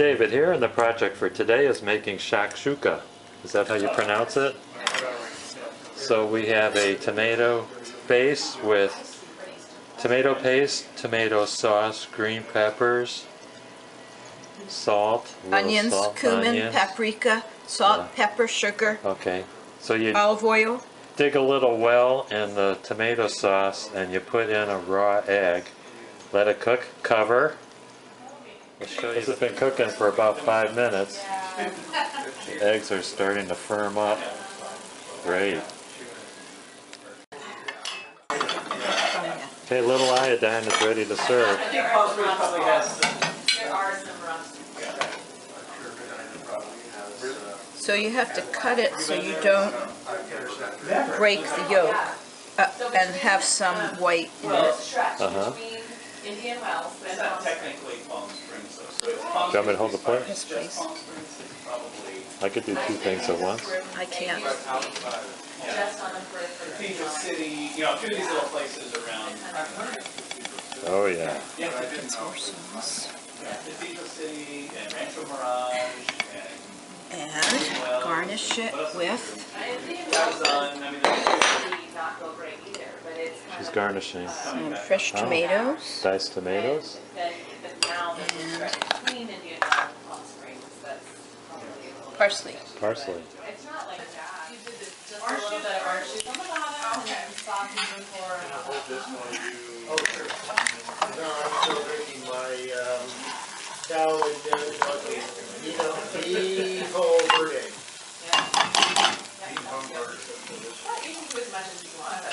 David here, and the project for today is making shakshuka. Is that how you pronounce it? So we have a tomato base with tomato paste, tomato sauce, green peppers, salt, onions, salt, cumin, onions. paprika, salt, pepper, sugar, Okay, so you olive oil. dig a little well in the tomato sauce and you put in a raw egg. Let it cook, cover. I'll show you. This has been cooking for about 5 minutes. The eggs are starting to firm up. Great. Okay, little iodine is ready to serve. So you have to cut it so you don't break the yolk and have some white in it. Uh-huh. Indian Wells, but it's not technically Palm Springs. Do you want me to hold the plate? Yes, please. I could do 2 things at once. I can't. Just on the periphery. Cathedral City, you know, a few of these little places around. Oh yeah. It's more sauce. Cathedral City and Rancho Mirage And garnish it with. She's garnishing. Some fresh tomatoes. Diced tomatoes. Parsley. Parsley. It's not like that. You did just a little bit of orange juice on the bottom and then sauce and before. No, I'm still drinking my salad, beef whole verde. You can do as much as you want.